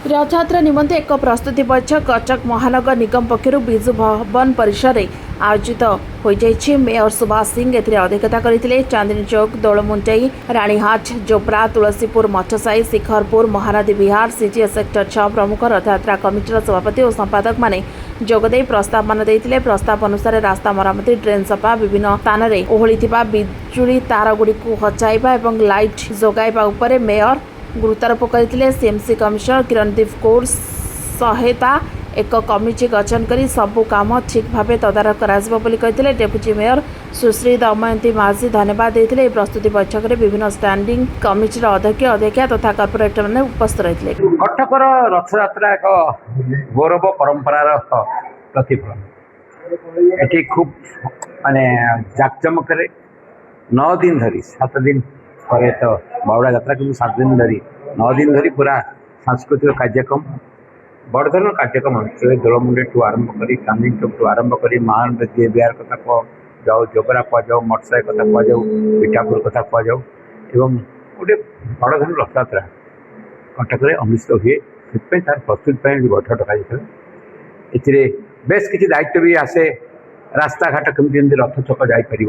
रथयात्रा निमंते एक प्रस्तुति बैठक कटक महानगर निगम पक्षर विजु भवन परिसर में आयोजित हो मेयर सुभाष सिंह अध्यक्षता करते। चांदनी चौक, दौलमुंटाई, रानीहाट, जोपरा, तुलसीपुर, मठसाई, शिखरपुर, महानदी विहार, सीजीए सेक्टर 6 प्रमुख रथयात्रा कमिटर सभापति और संपादक माने जोगदे प्रस्ताव मान देते। प्रस्ताव अनुसार रास्ता मरामती, ड्रेन सफा, विभिन्न स्थान में ओहली बिजुली तार गुड़ी हटाइबा और लाइट जोगाइबा उपरे मेयर गुरुत्वारोप करते। सीएमसी कमिशनर किरणदीप कौर सहायता एक कमिटी गठन कर सबू काम ठीक भाव तदारख कर डेप्यूटी मेयर सुश्री दमयंती माझी धन्यवाद देते। प्रस्तुति बैठक में विभिन्न स्टैंडिंग कमिटी अध्यक्ष अध्यक्षा तथा कॉर्पोरेटर मैंने उपस्थित रही। कटकर रथयात्रा एक गौरव परंपरार प्रतिफलन ये खूब माने जाकजमक 9 दिन धरी 7 दिन पर तो बावड़ा यात्रा कि 7 दिन धरी 9 दिन धरी पूरा सांस्कृतिक कार्यक्रम बड़ धरण कार्यक्रम अनुष्ठित। दौलमुंडी ठू आरंभ कर चांदनी चौक ठू आरंभ कर महानदी बिहार कथा कह जाओ, जोगरा कह जाओ, मठसाई कथा कह जाओ, पिठापुर कथा कह जाओ एवं गोटे बड़ धरण रथयात्रा कटक अनुष्ठित हुए। से तार प्रस्तुति बैठक डक बेस किसी दायित्व भी आसे। रास्ता घाट कमी रथ चक जापर,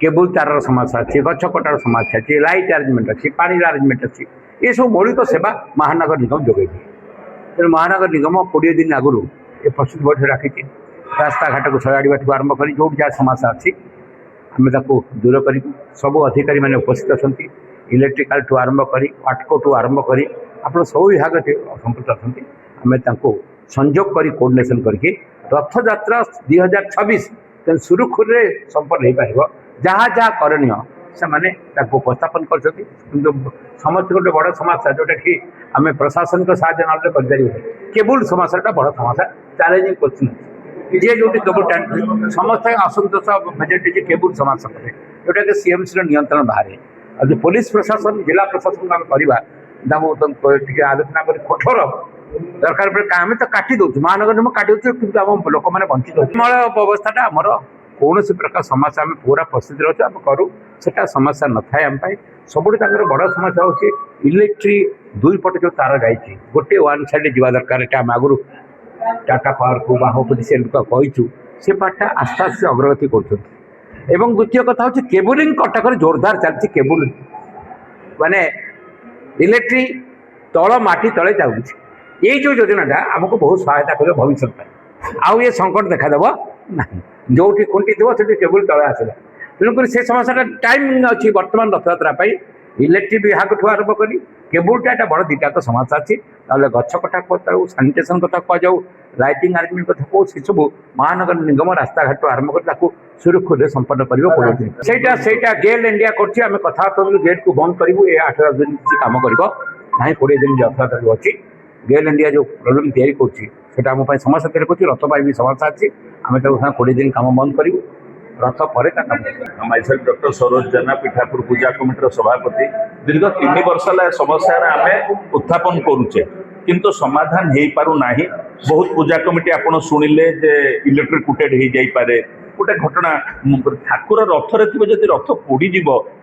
केबुल तार समस्या अच्छी, गछ कटार समस्या अच्छी, लाइट आरेंजमेंट अच्छी, पानी आरेंजमेंट अच्छी, ये सब मौलिक सेवा महानगर निगम जोगे। तेणु महानगर निगम 20 दिन आगु ये प्रस्तुति बैठक रखी रास्ता घाट को सजाड़ा आरंभ कर जो जहाँ समस्या अच्छी आम दूर कर सब अधिकारी मैंने उपस्थित अच्छा। इलेक्ट्रिकाल ठू आरंभ कर वाटको ठू आरंभ कर आप सब विभाग संपुक्त अच्छा। आम संजोग कर कोऑर्डिनेशन करके रथयात्रा 2026 सुरुखुर संपन्न हो पार जहाँ जहाँ करणीय से मैंने उपस्थापन कर समस्त गोटे बड़ समस्या जोटा कि आम प्रशासन को साहय ना कर केबुल समस्या बड़ समस्या चैलेंजिंग क्वेश्चन जी जो केबुल समस्त असंतोष मेजोरिटी केबुल समस्या जोटा कि सीएमसी नियंत्रण बाहर आज पुलिस प्रशासन जिला प्रशासन आम करवा आलोचना कर कठोर दरकार पड़े आम तो काटी दौ महानगर निगम काटी दे आम लोक मैंने बंचित मल अवस्था आमर कौन प्रकार समस्या आम पूरा प्रस्तुत अच्छे आम करूँ से समस्या न थाए आम सब बड़ समस्या हो इलेक्ट्रिक 2 पटे जो तार जाइए गोटे वन साइड जा दरकार आम आगुरी टाटा पावर को बाहुपति से कहीचु से पार्टा आस्ते आस्ते अग्रगति कर। द्वितीय कथा हूँ केबुलिंग कटक जोरदार चलती केबुल माने इलेक्ट्रिक तल माटी तले जाऊँ ये जो योजना आमको बहुत सहायता कर भविष्य आउ ये संकट देखादेव ना जो खुंटी थी केबुल तले आसला। तेणुक से समस्या टाइमिंग अच्छी बर्तमान रथयात्रा इलेक्ट्रिक विभाग ठू आरंभ कर केबुलटा बड़ 2टा तो समस्या अच्छी ना गछ कटा कथा सानिटेसन कथा कहुँ लाइटिंग आरेंजमेंट कथा कहूँ से सब महानगर निगम रास्ता घाट आरंभ कर सुरुखुर संपन्न करटा गेल इंडिया करें कथा गेट को बंद करूँ ये 8-10 दिन किसी कम कर 20 दिन रथयात्रा अच्छी गेल इंडिया जो प्रोब्लेम तैयारी समस्या तैयारी कर रथ भी समस्या अच्छी आम 20 दिन कम बंद करूँ रथ पर माइसेल्फ डॉक्टर सरोज जेना पिठापुर पूजा कमिटर सभापति दीर्घ 3 वर्ष है समस्या आम उत्थापन करुचे किंतु समाधान हो पारु नाही। बहुत पूजा कमिटी आपड़ शुणिले इलेक्ट्रिकुटेड हो जापे गोटे घटना ठाकुर रथरे थे जब रथ पोड़ीज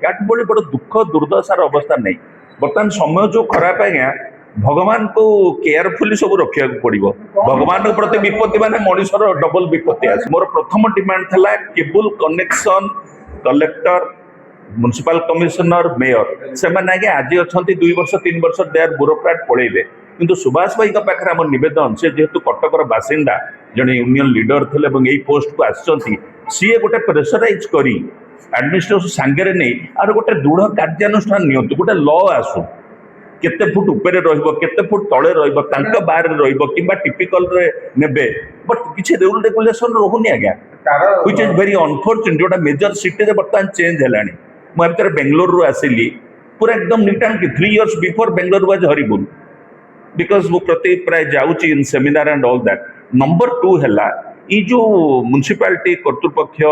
या बड़े बड़ दुख दुर्दशार अवस्था नहीं। बर्तमान समय जो खराब आज्ञा भगवान को केयरफुली सब रखा पड़ो भगवान प्रति विपत्ति माने मनुष्यर डबल विपत्ति आस। मोर प्रथम डिमांड था cable connection collector municipal commissioner mayor से आज अच्छा 2 वर्ष 3 वर्ष दे आर ब्यूरोक्राट पड़े किंतु सुभाष भाई पाखे आम नवेदन से जेहेतु कटकर बासिंदा जड़े यूनियन लीडर थे यही पोस्ट को आसी सी गोटे प्रेसराइज कर एडमिनिस्ट्रेशन सांगे नहीं और गोटे दृढ़ कार्यानुष्ठान नियंतु गोटे लॉ आसू केते फुट ऊपर केते फुट तले बाहर टिपिकल नेबे बट किसी रूल रेगुलेशन रोनी आज्ञा व्हिच इज वेरी अनफॉर्चुनेट जोटा मेजर सिटी रे बर्तमान चेंज है। मुझे बेंगलोर रू आसिली पूरा एकदम neat and 3 years before Bangalore was horrible because वो प्रति प्राय जाऊँगी in seminar and all that. Number 2 है ये जो म्युनिसिपालिटी कर्तृपक्ष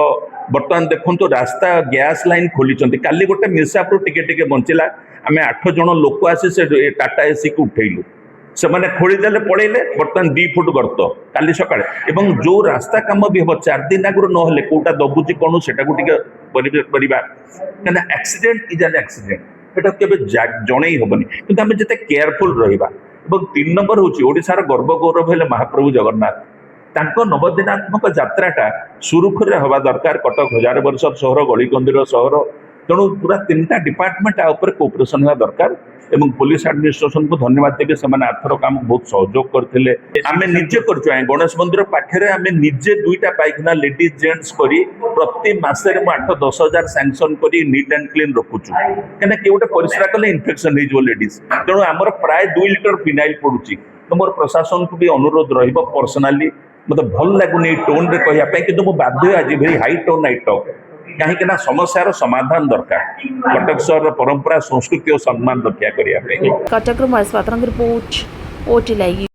बर्तमान देखो रास्ता गैस लाइन खोली काली गोटे मिर्सापुर टिके बंचला आम 8 जन लोक आसी से टाटा एसी को उठेलु से मैंने खोलीदे पड़े बर्तमान 2 फुट गर्त काली सकाଳେ एवं जो रास्ता काम भी हम 4 दिन आगु ना कौटा दबुची कौन से एक्सीडेंट इज एन एक्सीडेंट एटा केबे जणई हेबनी किंतु आम जिते केयरफुल रहिबा ଏବଂ 3 ନମ୍ବର ହେଉଛି ଓଡ଼ିଶାର ଗର୍ବ ଗୌରବ ହେଲେ ମହାପ୍ରଭୁ ଜଗନ୍ନାଥ। ତାଙ୍କ ନବଦିନାତ୍ମକ ଯାତ୍ରାଟା ସୁରୁଖୁରୁରେ ହେବା ଦରକାର। କଟକ 1000 ବର୍ଷର ସହର, ଗଳିକନ୍ଦିର ସହର, ତେଣୁ ପୁରା 3ଟା ଡିପାର୍ଟମେଣ୍ଟ ଆ ଉପରେ କୋଅପରେସନ୍ ହେବା ଦରକାର। ଏବଂ ପୁଲିସ ଆଡମିନିଷ୍ଟ୍ରେସନକୁ ଧନ୍ୟବାଦ ଦେବି, ସେମାନେ ଆର୍ଥରକ ଆମକୁ ବହୁତ ସହଯୋଗ କରିଥିଲେ। ଆମେ ନିଜେ କରିଛୁ, ଗଣେଶ ମନ୍ଦିର ପାଖରେ ଆମେ ନିଜେ 2ଟା ପାଇଖାନା ଲେଡିଜ୍ ଜେଣ୍ଟସ୍ କରି ପ୍ରତି ମାସରେ ମୁଁ 8-10 ହଜାର ସାଂସନ କରି ନିଟ୍ ଆଣ୍ଡ କ୍ଲିନ୍ ରଖୁଛୁ। କାହିଁକିନା କିଏ ଗୋଟେ ପରିଶ୍ରା କଲେ ଇନଫେକ୍ସନ ହେଇଯିବ ଲେଡିଜ୍, ତେଣୁ ଆମର ପ୍ରାୟ 2 ଲିଟର ଫିନାଇଲ ପଡୁଛି। ତ ମୋର ପ୍ରଶାସନକୁ ବି ଅନୁରୋଧ ରହିବ, ପର୍ସନାଲି ମତେ ଭଲ ଲାଗୁନି ଏଇ ଟୋନ୍ରେ କହିବା ପାଇଁ, କିନ୍ତୁ ମୁଁ ବାଧ୍ୟ ଆଜି very high tone I talk, କାହିଁକି ନା ସମସ୍ୟାର ସମାଧାନ ଦରକାର। କଟକ ସହରର ପରମ୍ପରା, ସଂସ୍କୃତି ଓ ସମ୍ମାନ ରକ୍ଷା କରିବା ପାଇଁ। କଟକରୁ ମହେଶ ପାତ୍ରଙ୍କ ରିପୋର୍ଟ, OT ଲାଇଭ୍।